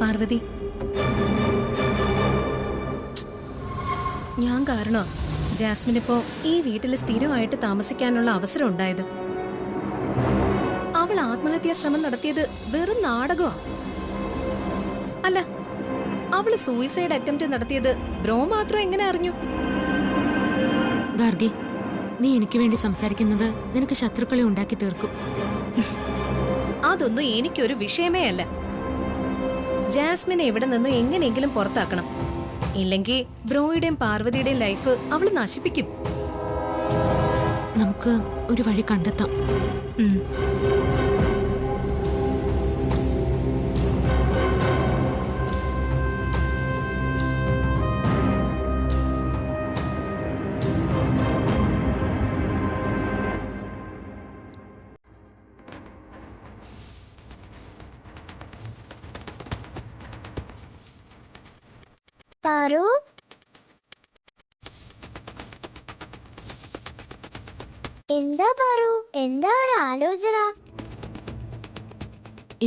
പാർവതി, ഞാൻ കാരണോ ജാസ്മിനിപ്പോ ഈ വീട്ടിൽ സ്ഥിരമായിട്ട് താമസിക്കാനുള്ള അവസരം ഉണ്ടായത്. അവൾ ആത്മഹത്യാ ശ്രമം നടത്തിയത് വെറും നാടകമാ. അല്ല, അവള് സൂയിസൈഡ് അറ്റംപ്റ്റ് നടത്തിയത് ബ്രോ മാത്രം എങ്ങനെ അറിഞ്ഞു? ഗാർഗി, നീ എനിക്ക് വേണ്ടി സംസാരിക്കുന്നത് നിനക്ക് ശത്രുക്കളെ ഉണ്ടാക്കി തീർക്കും. അതൊന്നും എനിക്കൊരു വിഷയമേ അല്ല. ജാസ്മിനെ ഇവിടെ നിന്ന് എങ്ങനെയെങ്കിലും പുറത്താക്കണം. ഇല്ലെങ്കിൽ ബ്രോയുടെയും പാർവതിയുടെയും ലൈഫ് അവള് നശിപ്പിക്കും. നമുക്ക് ഒരു വഴി കണ്ടെത്താം. പാറു, എന്താ പാറു, എന്താ ഒരു ആലോചന?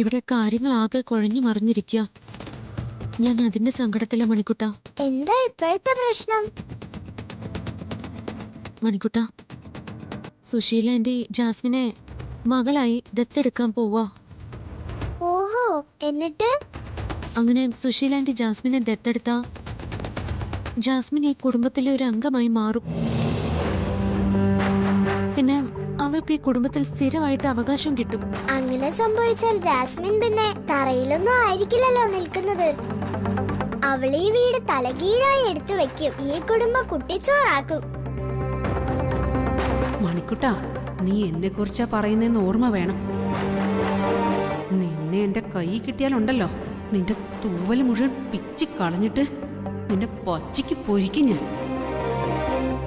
ഇവിടെ കാര്യങ്ങൾ ആകെ കുഴഞ്ഞു മറിഞ്ഞിരിക്കുക. ഞാൻ അതിന്റെ സങ്കടത്തില മണിക്കുട്ട. എന്താ ഇപ്പോഴത്തെ പ്രശ്നം? മണിക്കുട്ട, സുശീല ആന്റി ജാസ്മിനെ മകളായി ദത്തെടുക്കാൻ പോവാ. ഓഹോ, എന്നിട്ട്? അങ്ങനെ സുശീല ആന്റി ജാസ്മിനെ ദത്തെടുത്ത ജാസ്മിൻ ഈ കുടുംബത്തിലെ ഒരു അംഗമായി മാറും. പിന്നെ അവൾക്ക് ഈ കുടുംബത്തിൽ സ്ഥിരമായിട്ട് അവകാശം കിട്ടും. അങ്ങനെ സംഭവിച്ചാൽ ജാസ്മിൻ പിന്നെ തറയിലൊന്നും ആയിരിക്കില്ലല്ലോ നിൽക്കുന്നത്. അവൾ ഈ വീട് തലകീഴായി എടുത്തു വെക്കും. ഈ കുടുംബം കുട്ടിച്ചോറാക്കും. മണിക്കുട്ടാ, നീ എന്നെ കുറിച്ചാ പറയുന്നതെന്ന് ഓർമ്മ വേണം. നിന്നെ എന്റെ കൈ കിട്ടിയാലുണ്ടല്ലോ, നിന്റെ തൂവല് മുഴുവൻ പിച്ചി കളഞ്ഞിട്ട് നിന്റെ പച്ചയ്ക്ക് പൊരിക്കും ഞാൻ.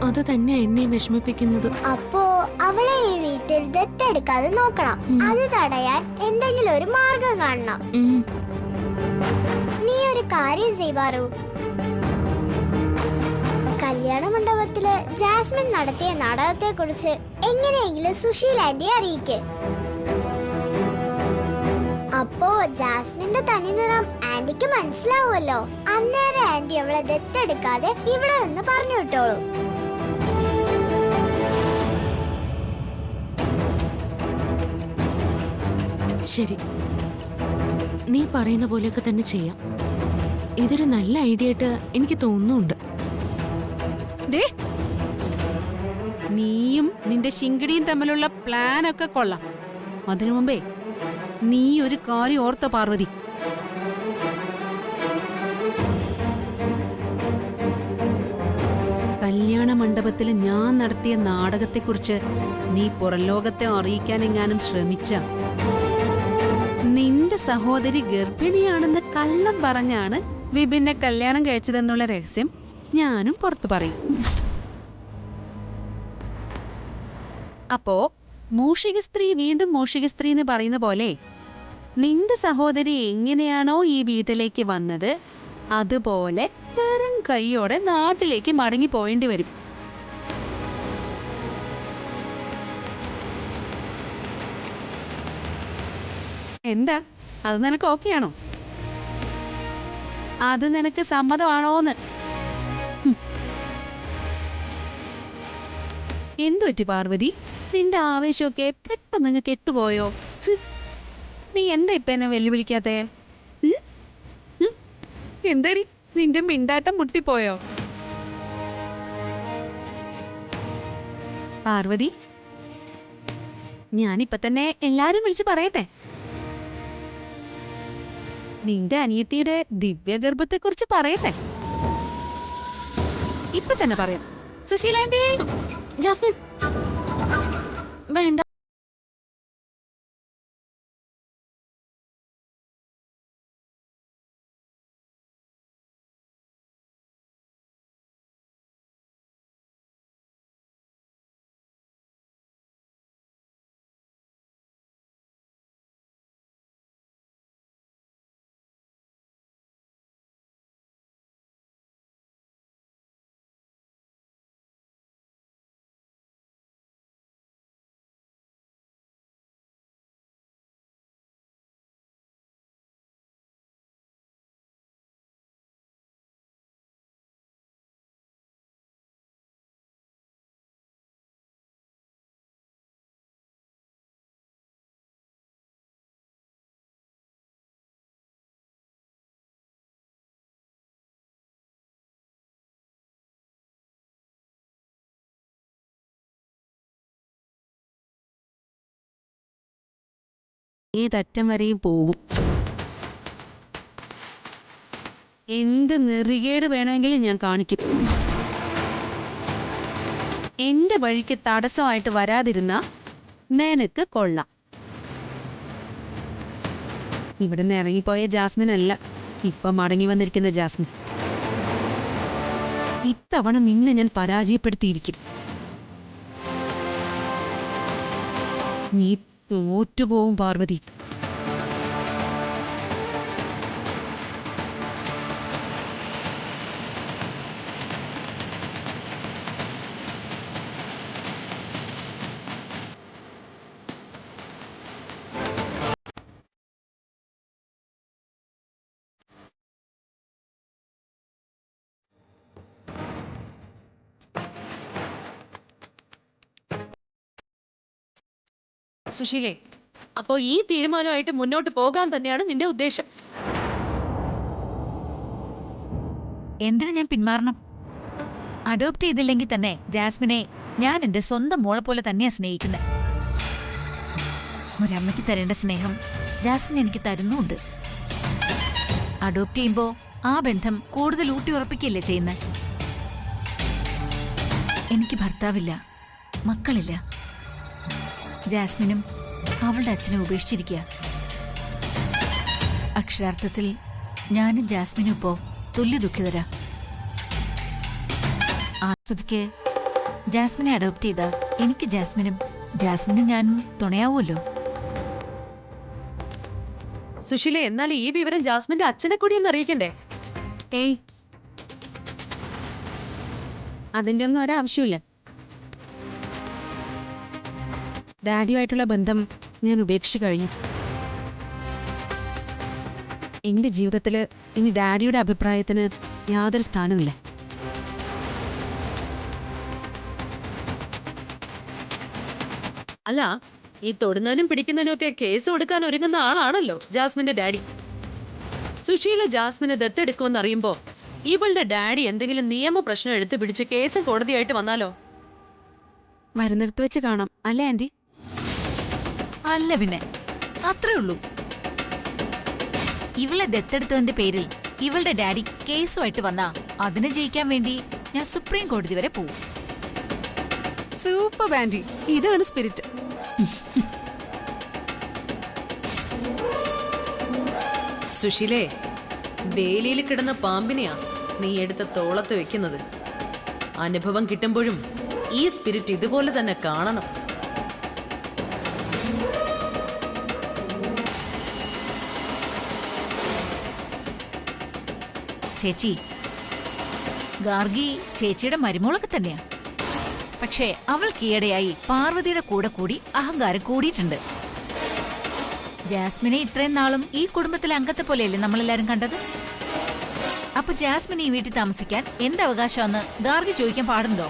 അത് തന്നെ എന്നെ വിഷമിപ്പിക്കുന്നത്. അപ്പോ അവളെ ഈ വീട്ടിൽ ദത്തെടുക്കാതെ നോക്കണം. അത് തടയാൻ എന്തെങ്കിലും ഒരു മാർഗം കാണണം. നീ ഒരു കാര്യം ചെയ്വാറു. കല്യാണ മണ്ഡപത്തില് ജാസ്മിൻ നടത്തിയ നാടകത്തെ കുറിച്ച് എങ്ങനെയെങ്കിലും സുശീല ആന്റി അറിയിക്ക്. അപ്പോ ജാസ്മിന്റെ തനിനിറം ആന്റിക്ക് മനസ്സിലാവുമല്ലോ. അന്നേരം ആന്റി അവളെ ദത്തെടുക്കാതെ ഇവിടെ നിന്ന് പറഞ്ഞു വിട്ടോളൂ. ശരി, നീ പറയുന്ന പോലെയൊക്കെ തന്നെ ചെയ്യാം. ഇതൊരു നല്ല ഐഡിയ ആയിട്ട് എനിക്ക് തോന്നുന്നുണ്ട്. നീയും നിന്റെ ശിങ്കിടിയും തമ്മിലുള്ള പ്ലാൻ ഒക്കെ കൊള്ളാം. അതിനു മുമ്പേ നീ ഒരു കാര്യം ഓർത്തോ പാർവതി. കല്യാണ മണ്ഡപത്തിൽ ഞാൻ നടത്തിയ നാടകത്തെക്കുറിച്ച് നീ പുറംലോകത്തെ അറിയിക്കാനെങ്ങാനും ശ്രമിച്ച നിന്റെ സഹോദരി ഗർഭിണിയാണെന്ന് കള്ളം പറഞ്ഞാണ് വിപിനെ കല്യാണം കഴിച്ചതെന്നുള്ള രഹസ്യം ഞാനും പുറത്തു പറയും. അപ്പോ മൂഷിക സ്ത്രീ വീണ്ടും മൂഷിക സ്ത്രീ എന്ന് പറയുന്ന പോലെ നിന്റെ സഹോദരി എങ്ങനെയാണോ ഈ വീട്ടിലേക്ക് വന്നത്, അതുപോലെ വെറും കൈയോടെ നാട്ടിലേക്ക് മടങ്ങി പോയേണ്ടി വരും. എന്താ, അത് നിനക്ക് ഓക്കെയാണോ? അത് നിനക്ക് സമ്മതമാണോന്ന്? എന്തു പറ്റി പാർവതി, നിന്റെ ആവേശമൊക്കെ പെട്ടെന്ന് കെട്ടുപോയോ? നീ എന്താ ഇപ്പൊ എന്നെ വെല്ലുവിളിക്കാത്തേ? എന്താടി, നിന്റെ മിണ്ടാട്ടം മുട്ടിപ്പോയോ? പാർവതി, ഞാനിപ്പൊ തന്നെ എല്ലാരും വിളിച്ച് പറയട്ടെ. നിന്റെ അനിയത്തിയുടെ ദിവ്യഗർഭത്തെ കുറിച്ച് പറയട്ടെ. ഇപ്പൊ തന്നെ പറയാം. സുശീലാന്റി, ജാസ്മിൻ, വേണ്ട. ഏതറ്റം വരെയും പോകും. എന്ത് നെറികേട് വേണമെങ്കിലും ഞാൻ കാണിക്കും. എന്റെ വഴിക്ക് തടസ്സമായിട്ട് വരാതിരുന്ന നിനക്ക് കൊള്ളാം. ഇവിടുന്ന് ഇറങ്ങിപ്പോയ ജാസ്മിൻ അല്ല ഇപ്പൊ മടങ്ങി വന്നിരിക്കുന്ന ജാസ്മിൻ. ഇത്തവണ നിന്നെ ഞാൻ പരാജയപ്പെടുത്തിയിരിക്കും. നീ തോറ്റുപോവും പാർവതി. സുശീലേ, അപ്പോ ഈ തീരുമാനമായിട്ട് മുന്നോട്ട് പോകാൻ തന്നെയാണ് നിന്റെ ഉദ്ദേശം? എന്തിനു ഞാൻ പിന്മാറണം? അഡോപ്റ്റ് ചെയ്തില്ലെങ്കിൽ തന്നെ ജാസ്മിനെ ഞാൻ എന്റെ സ്വന്തം മോളെ പോലെ തന്നെയാ സ്നേഹിക്കുന്നത്. ഒരമ്മയ്ക്ക് തരേണ്ട സ്നേഹം ജാസ്മിൻ എനിക്ക് തരുന്നുണ്ട്. അഡോപ്റ്റ് ചെയ്യുമ്പോ ആ ബന്ധം കൂടുതൽ ഊട്ടിയുറപ്പിക്കല്ലേ ചെയ്യുന്നത്. എനിക്ക് ഭർത്താവില്ല, മക്കളില്ല. ജാസ്മിനും അവളുടെ അച്ഛനെ ഉപേക്ഷിച്ചിരിക്കുക. അക്ഷരാർത്ഥത്തിൽ ഞാനും ജാസ്മിനും ഇപ്പോ തുല്യ ദുഃഖിതരാ. ആ സ്ഥിതിക്ക് ജാസ്മിനെ അഡോപ്റ്റ് ചെയ്ത എനിക്ക് ജാസ്മിനും ഞാനും തുണയാവുമല്ലോ. സുശീല, എന്നാൽ ഈ വിവരം ജാസ്മിന്റെ അച്ഛനെ കൂടി ഒന്ന് അറിയിക്കണ്ടേ? ഏയ്, അതിൻ്റെ ഒന്നും ഒരാവശ്യമില്ല. ഡാഡിയുമായിട്ടുള്ള ബന്ധം ഞാൻ ഉപേക്ഷിച്ചു കഴിഞ്ഞു. എൻ്റെ ജീവിതത്തിൽ ഇനി ഡാഡിയുടെ അഭിപ്രായത്തിന് യാതൊരു സ്ഥാനമില്ല. അല്ല, ഈ തൊടുന്നതിനും പിടിക്കുന്നതിനും ഒക്കെ കേസ് കൊടുക്കാൻ ഒരുങ്ങുന്ന ആളാണല്ലോ ജാസ്മിന്റെ ഡാഡി. സുശീല ജാസ്മിനെ ദത്തെടുക്കുമെന്ന് അറിയുമ്പോ ഇവളുടെ ഡാഡി എന്തെങ്കിലും നിയമ പ്രശ്നം എടുത്തു പിടിച്ച് കേസും കോടതിയായിട്ട് വന്നാലോ? വരുന്നിടത്ത് വെച്ച് കാണാം, അല്ലേ ആൻറ്റി? അല്ല പിന്നെ, അത്രേ ഉള്ളൂ. ഇവളെ ദത്തെടുത്തതിന്റെ പേരിൽ ഇവളുടെ ഡാഡി കേസുമായിട്ട് വന്നാ അതിനെ ജയിക്കാൻ വേണ്ടി ഞാൻ സുപ്രീം കോടതി വരെ പോവും. സൂപ്പർ ആൻറ്റി, ഇതാണ് സ്പിരിറ്റ്. സുശീലേ, വേലിയിൽ കിടന്ന പാമ്പിനെയാ നീ എടുത്ത തോളത്ത് വെക്കുന്നത്. അനുഭവം കിട്ടുമ്പോഴും ഈ സ്പിരിറ്റ് ഇതുപോലെ തന്നെ കാണണം. ചേച്ചി, ഗാർഗി ചേച്ചിയുടെ മരുമോളൊക്കെ തന്നെയാ. പക്ഷേ അവൾക്ക് ഈയിടെയായി പാർവതിയുടെ കൂടെ കൂടി അഹങ്കാരം കൂടിയിട്ടുണ്ട്. ജാസ്മിനെ ഇത്രയും നാളും ഈ കുടുംബത്തിലെ അംഗത്തെ പോലെയല്ലേ നമ്മളെല്ലാരും കണ്ടത്. അപ്പൊ ജാസ്മിൻ ഈ വീട്ടിൽ താമസിക്കാൻ എന്ത് അവകാശമെന്ന് ഗാർഗി ചോദിക്കാൻ പാടുണ്ടോ?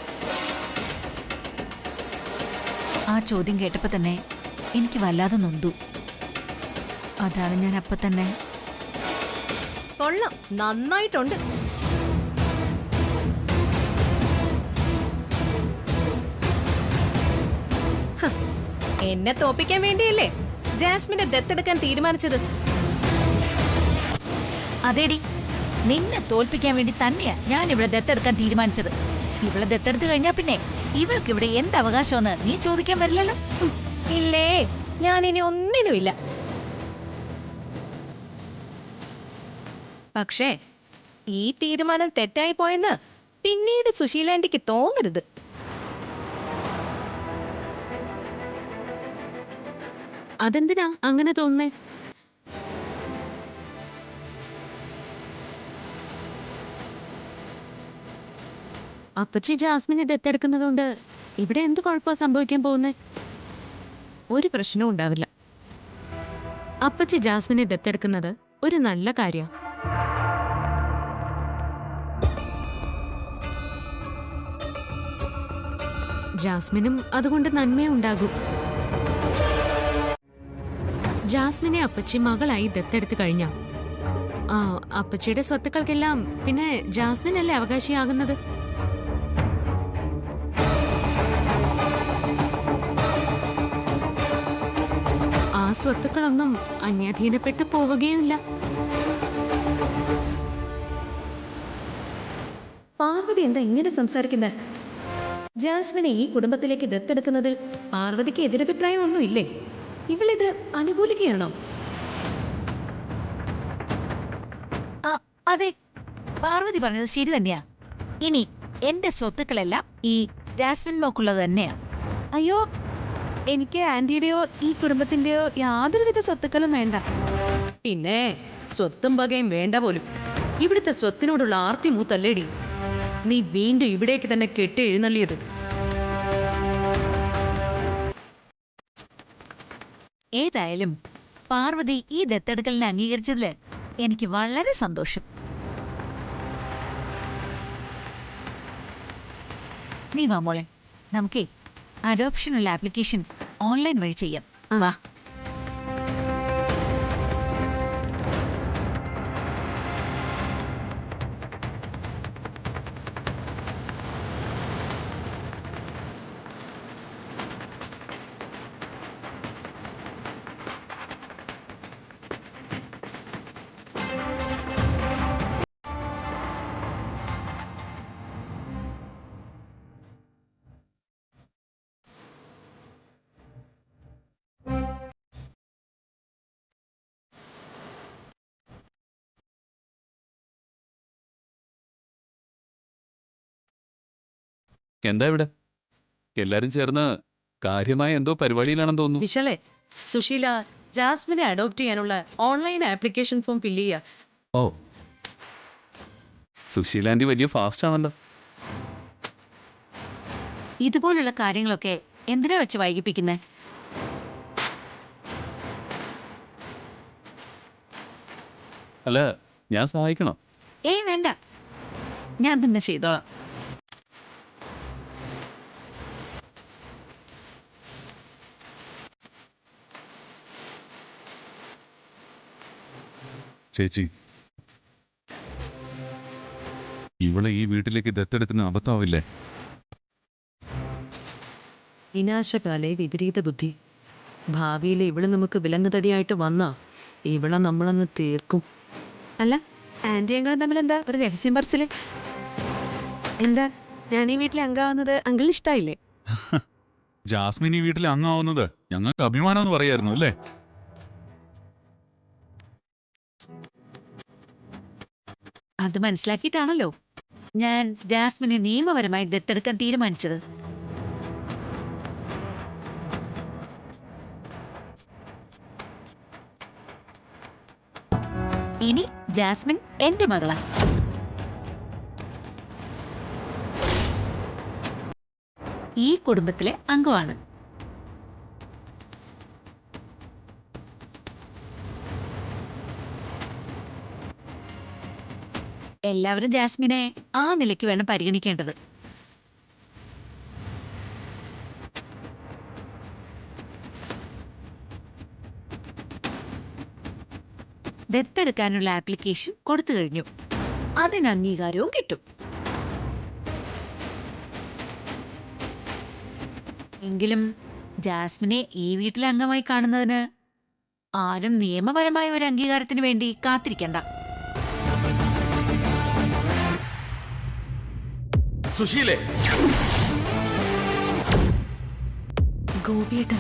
ആ ചോദ്യം കേട്ടപ്പോ തന്നെ എനിക്ക് വല്ലാതെ നൊന്തു. അതാണ് ഞാൻ അപ്പൊ തന്നെ കൊള്ളാം, നന്നായിട്ടുണ്ട്. ഹ്, എന്നെ തോപ്പിക്കാൻ വേണ്ടിയല്ലേ ജാസ്മിനെ ദത്തെടുക്കാൻ തീരുമാനിച്ചത്? അതേടി, നിന്നെ തോൽപ്പിക്കാൻ വേണ്ടി തന്നെയാ ഞാൻ ഇവിടെ ദത്തെടുക്കാൻ തീരുമാനിച്ചത്. ഇവളെ ദത്തെടുത്ത് കഴിഞ്ഞാ പിന്നെ ഇവൾക്ക് ഇവിടെ എന്ത് അവകാശമെന്ന് നീ ചോദിക്കാൻ വരില്ലല്ലോ. ഇല്ലേ, ഞാനിനി ഒന്നിനുമില്ല. പക്ഷേ ഈ തീരുമാനം തെറ്റായി പോയെന്ന് പിന്നീട് സുശീലാന്റിക്ക് തോന്നരുത്. അതെന്തിനാ അങ്ങനെ തോന്നുന്നേ? അപ്പച്ചി ജാസ്മിനെ ദത്തെടുക്കുന്നതുകൊണ്ട് ഇവിടെ എന്ത് കുഴപ്പമാ സംഭവിക്കാൻ പോകുന്നേ? ഒരു പ്രശ്നവും ഉണ്ടാവില്ല. അപ്പച്ചി ജാസ്മിനെ ദത്തെടുക്കുന്നത് ഒരു നല്ല കാര്യമാണ്. ജാസ്മിനും അതുകൊണ്ട് നന്മയുണ്ടാകും. ജാസ്മിനെ അപ്പച്ചി മകളായി ദത്തെടുത്തു കഴിഞ്ഞ അപ്പച്ചിയുടെ സ്വത്തുക്കൾക്കെല്ലാം പിന്നെ ജാസ്മിനല്ലേ അവകാശിയാകുന്നത്. ആ സ്വത്തുക്കളൊന്നും അന്യാധീനപ്പെട്ട് പോവുകയുമില്ല. പാർവതി എന്താ ഇങ്ങനെ സംസാരിക്കുന്നത്? ജാസ്മിനെ ഈ കുടുംബത്തിലേക്ക് ദത്തെടുക്കുന്നതിൽ പാർവതിക്ക് എതിരഭിപ്രായം ഒന്നുമില്ലേ? ഇവളിത് അനുകൂലിക്കുകയാണോ? അതെ, പാർവതി പറഞ്ഞത് ശരി തന്നെയാ. ഇനി എന്റെ സ്വത്തുക്കളെല്ലാം ഈ ജാസ്മിൻ മോക്കുള്ളത് തന്നെയാണ്. അയ്യോ, എനിക്ക് ആന്റിയുടെയോ ഈ കുടുംബത്തിന്റെയോ യാതൊരുവിധ സ്വത്തുക്കളും വേണ്ട. പിന്നെ സ്വത്തും വകയും വേണ്ട പോലും. ഇവിടുത്തെ സ്വത്തിനോടുള്ള ആർത്തി മൂത്തല്ലേടി നീ വീണ്ടും ഇവിടേക്ക് തന്നെ കെട്ടി എഴുന്നള്ളിയത്. ഏതായാലും പാർവതി ഈ ദത്തെടുക്കലിനെ അംഗീകരിച്ചതിൽ എനിക്ക് വളരെ സന്തോഷം. നീ വാ മോളെ, നമുക്കേ അഡോപ്ഷനുള്ള ആപ്ലിക്കേഷൻ ഓൺലൈൻ വഴി ചെയ്യാം. വാ. എന്താ ഇവിടെ എല്ലാരും ചേർന്ന് കാര്യമായ എന്തോ പരിപാടിയിലാണെന്ന് തോന്നുന്നു. വിശാലേ, സുശീല ജാസ്മിനെ അഡോപ്റ്റ് ചെയ്യാനുള്ള ഓൺലൈൻ ആപ്ലിക്കേഷൻ ഫോം ഫില്ല് ചെയ്യുക. ഓ, സുശീല ആന്റി വലിയ ഫാസ്റ്റ് ആണല്ലോ. ഇതുപോലുള്ള കാര്യങ്ങളൊക്കെ എന്തിനാ വെച്ച് വൈകിപ്പിക്കുന്നേ? അല്ല, ഞാൻ സഹായിക്കണോ? ഏയ് വേണ്ട, ഞാൻ തന്നെ ചെയ്തോളാം. ചേച്ചി, ഇവളെ ഈ വീട്ടിലേക്ക് ദത്തെടുക്കുന്ന അബദ്ധമാവില്ലേ? വിനാശകാലെ വിപരീത ബുദ്ധി. ഭാവിയിൽ ഇവള് നമുക്ക് വിലങ്ങുതടിയായിട്ട് വന്നാ ഇവളെ നമ്മളങ്ങ് തീർക്കും. അല്ല, ആന്റി അങ്കിളും തമ്മിൽ എന്താ ഒരു രഹസ്യം പറിച്ചില്? എന്താ, ഞാൻ ഈ വീട്ടിലെ അംഗമാവുന്നത് അങ്കിളിന് ഇഷ്ടായില്ലേ? ജാസ്മിൻ ഈ വീട്ടിലെ അംഗമാവുന്നത് ഞങ്ങൾക്ക് അഭിമാനം എന്ന് പറയായിരുന്നു അല്ലേ? അത് മനസ്സിലാക്കിയിട്ടാണല്ലോ ഞാൻ ജാസ്മിനെ നിയമപരമായി ദത്തെടുക്കാൻ തീരുമാനിച്ചത്. ഇനി ജാസ്മിൻ എന്റെ മകളാ. ഈ കുടുംബത്തിലെ അംഗമാണ്. എല്ലാവരും ജാസ്മിനെ ആ നിലയ്ക്ക് വേണം പരിഗണിക്കേണ്ടത്. ദത്തെടുക്കാനുള്ള ആപ്ലിക്കേഷൻ കൊടുത്തു കഴിഞ്ഞു. അതിന് അംഗീകാരവും കിട്ടും. എങ്കിലും ജാസ്മിനെ ഈ വീട്ടിലെ അംഗമായി കാണുന്നതിന് ആരും നിയമപരമായ ഒരു അംഗീകാരത്തിന് വേണ്ടി കാത്തിരിക്കണ്ട. സുശീലേ, ഗോപിയേട്ടൻ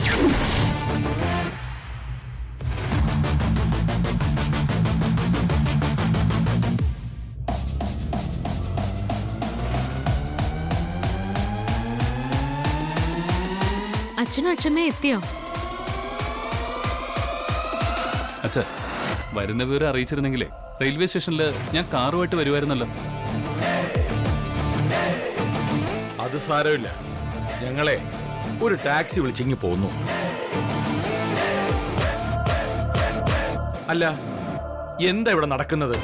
അച്ഛനും അച്ഛമ്മയും എത്തിയോ? അച്ഛാ, വരുന്ന വിവരം അറിയിച്ചിരുന്നെങ്കിലേ റെയിൽവേ സ്റ്റേഷനിൽ ഞാൻ കാറുമായിട്ട് വരുമായിരുന്നല്ലോ. അത് സാരമില്ല, ഞങ്ങളെ ഒരു ടാക്സി വിളിച്ചിങ്ങി പോന്നു. അല്ല, എന്താ ഇവിടെ നടക്കുന്നത്?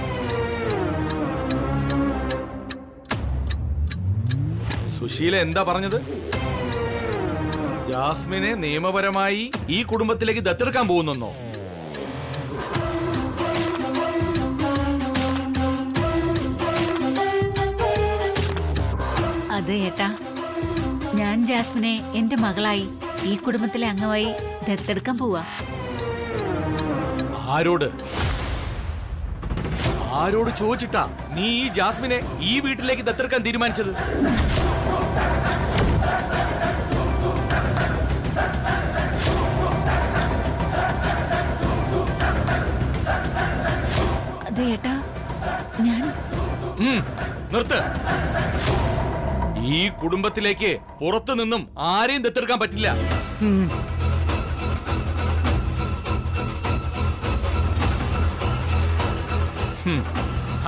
സുശീല എന്താ പറഞ്ഞത്? ജാസ്മിനെ നിയമപരമായി ഈ കുടുംബത്തിലേക്ക് ദത്തെടുക്കാൻ പോകുന്നെന്നോ? അതെ ഏട്ടാ, ഞാൻ ജാസ്മിനെ എന്റെ മകളായി ഈ കുടുംബത്തിലെ അംഗമായി ദത്തെടുക്കാൻ പോവാ. ആരോട് ആരോട് ചോദിച്ചിട്ടാ നീ ഈ ജാസ്മിനെ ഈ വീട്ടിലേക്ക് ദത്തെടുക്കാൻ തീരുമാനിച്ചത്? അതെ ഏട്ടാ, ഞാൻ നിർത്ത്. ഈ കുടുംബത്തിലേക്ക് പുറത്തു നിന്നും ആരെയും ദത്തെടുക്കാൻ പറ്റില്ല.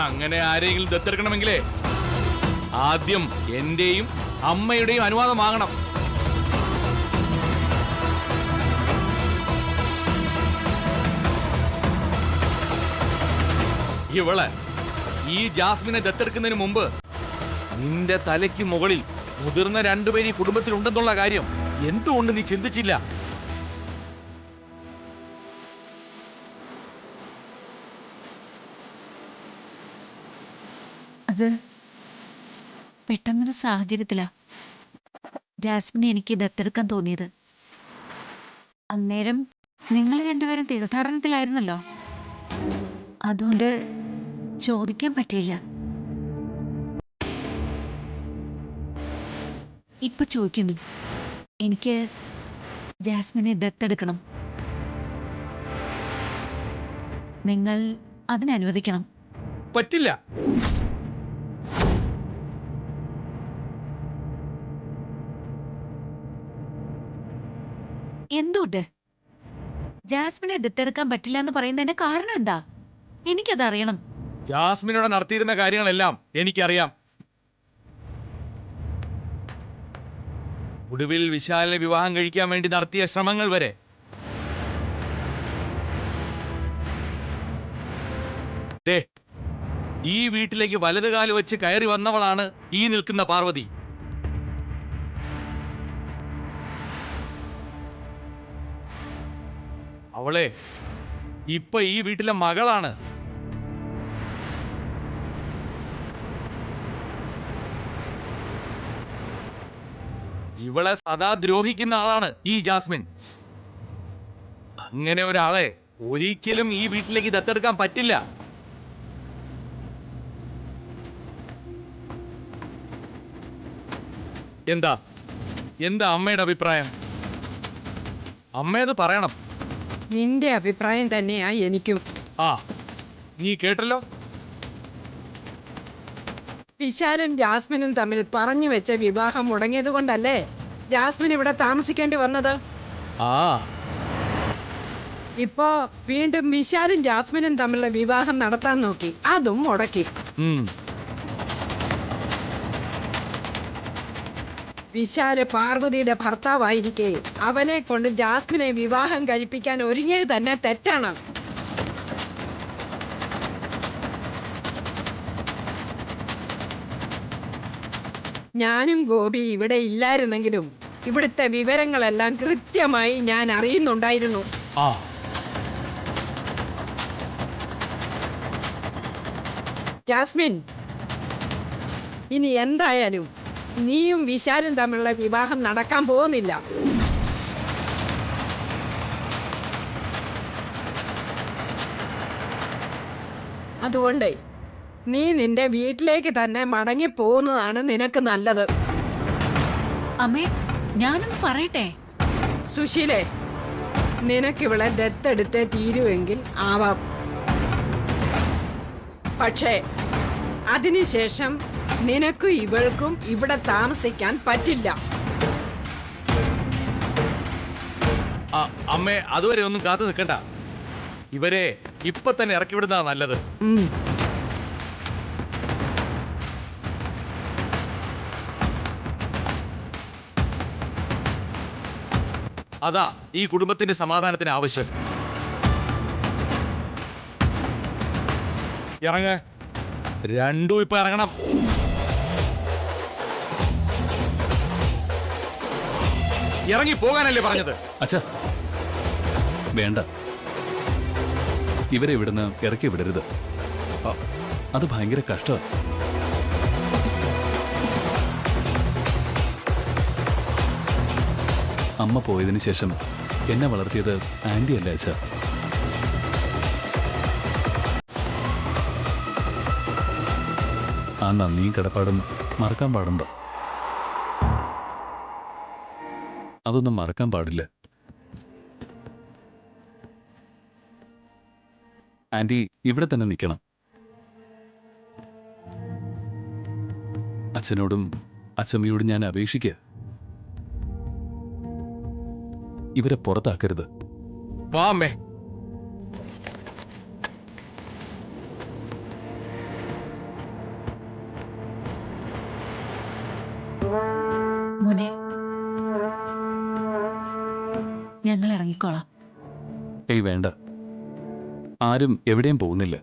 അങ്ങനെ ആരെങ്കിലും ദത്തെടുക്കണമെങ്കിലേ ആദ്യം എന്റെയും അമ്മയുടെയും അനുവാദം വാങ്ങണം. ഇവള് ഈ ജാസ്മിനെ ദത്തെടുക്കുന്നതിന് മുമ്പ് നിന്റെ തലയ്ക്ക് മുകളിൽ മുതിർന്ന രണ്ടുപേര് ഈ കുടുംബത്തിലുണ്ടെന്നുള്ള കാര്യം എന്തുകൊണ്ട് നീ ചിന്തിച്ചില്ല? അത് പെട്ടെന്നൊരു സാഹചര്യത്തിലാ ജാസ്മിനെ എനിക്ക് ദത്തെടുക്കാൻ തോന്നിയത്. അന്നേരം നിങ്ങൾ രണ്ടുപേരും തീർത്ഥാടനത്തിലായിരുന്നല്ലോ, അതുകൊണ്ട് ചോദിക്കാൻ പറ്റിയില്ല. ഇപ്പൊ ചോദിക്കുന്നു, എനിക്ക് ജാസ്മിനെ ദത്തെടുക്കണം. നിങ്ങൾ അതിനനുവദിക്കണം. പറ്റില്ല. എന്തുകൊണ്ട് ജാസ്മിനെ ദത്തെടുക്കാൻ പറ്റില്ല എന്ന് പറയുന്നതിന്റെ കാരണം എന്താ? എനിക്കതറിയണം. ജാസ്മിനോട് നടത്തിയിരുന്ന കാര്യങ്ങളെല്ലാം എനിക്കറിയാം. ഒടുവിൽ വിശാലിനെ വിവാഹം കഴിക്കാൻ വേണ്ടി നടത്തിയ ശ്രമങ്ങൾ വരെ. ദേ, ഈ വീട്ടിലേക്ക് വലതുകാല് വെച്ച് കയറി വന്നവളാണ് ഈ നിൽക്കുന്ന പാർവതി. അവളെ ഇപ്പൊ ഈ വീട്ടിലെ മകളാണ്. ഇവളെ സദാ ദ്രോഹിക്കുന്ന ആളാണ് ഈ ജാസ്മിൻ. അങ്ങനെ ഒരാളെ ഒരിക്കലും ഈ വീട്ടിലേക്ക് ദത്തെടുക്കാൻ പറ്റില്ല. എന്താ എന്താ അമ്മയുടെ അഭിപ്രായം? അമ്മയത് പറയണം. നിന്റെ അഭിപ്രായം തന്നെയാ എനിക്കും. ആ, നീ കേട്ടല്ലോ. വിശാലും ജാസ്മിനും തമ്മിൽ പറഞ്ഞു വെച്ച വിവാഹം മുടങ്ങിയത് കൊണ്ടല്ലേ ജാസ്മിൻ ഇവിടെ താമസിക്കേണ്ടി വന്നത്. ആ, ഇപ്പോ വീണ്ടും വിശാലും ജാസ്മിനും തമ്മിലുള്ള വിവാഹം നടത്താൻ നോക്കി, അതും മുടക്കി. വിശാല് പാർവതിയുടെ ഭർത്താവായിരിക്കെ അവനെ കൊണ്ട് ജാസ്മിനെ വിവാഹം കഴിപ്പിക്കാൻ ഒരുങ്ങിയത് തന്നെ തെറ്റാണ്. ഞാനും ഗോപി ഇവിടെ ഇല്ലായിരുന്നെങ്കിലും ഇവിടുത്തെ വിവരങ്ങളെല്ലാം കൃത്യമായി ഞാൻ അറിയുന്നുണ്ടായിരുന്നു. ജാസ്മിൻ, ഇനി എന്തായാലും നീയും വിശാലും തമ്മിലുള്ള വിവാഹം നടക്കാൻ പോകുന്നില്ല. അതുകൊണ്ട് നീ നിന്റെ വീട്ടിലേക്ക് തന്നെ മടങ്ങി പോകുന്നതാണ് നിനക്ക് നല്ലത്. അമ്മേ, ഞാനൊന്ന് പറയട്ടെ. സുശീലേ, നിനക്കിവിടെ ദത്തെടുത്തേ തീരുവെങ്കിൽ ആവാം. പക്ഷേ അതിനുശേഷം നിനക്കും ഇവൾക്കും ഇവിടെ താമസിക്കാൻ പറ്റില്ല. അമ്മേ, അതുവരെ ഒന്നും കാത്തു നിൽക്കണ്ട. ഇവരെ ഇപ്പൊ തന്നെ ഇറക്കി വിടുന്നതാ നല്ലത്. അതാ ഈ കുടുംബത്തിന്റെ സമാധാനത്തിന് ആവശ്യം. ഇറങ്ങ, രണ്ടും ഇപ്പൊ ഇറങ്ങണം. ഇറങ്ങി പോകാനല്ലേ പറഞ്ഞത്? അച്ഛാ, വേണ്ട, ഇവരെ ഇവിടുന്ന് ഇറക്കി വിടരുത്. അത് ഭയങ്കര കഷ്ടമാണ്. അമ്മ പോയതിനു ശേഷം എന്നെ വളർത്തിയത് ആന്റി അല്ലേ അച്ഛാ? ആ നന്ദിയും കിടപ്പാടും മറക്കാൻ പാടുണ്ടോ? അതൊന്നും മറക്കാൻ പാടില്ല. ആന്റി ഇവിടെ തന്നെ നിൽക്കണം. അച്ഛനോടും അച്ഛമ്മയോടും ഞാൻ അപേക്ഷിക്കുക, ഇവരെ പുറത്താക്കരുത്. വാ അമ്മേ. മോനെ, ഞങ്ങൾ ഇറങ്ങിക്കോളാം. ഏയ് വേണ്ട, ആരും എവിടെയും പോകുന്നില്ല.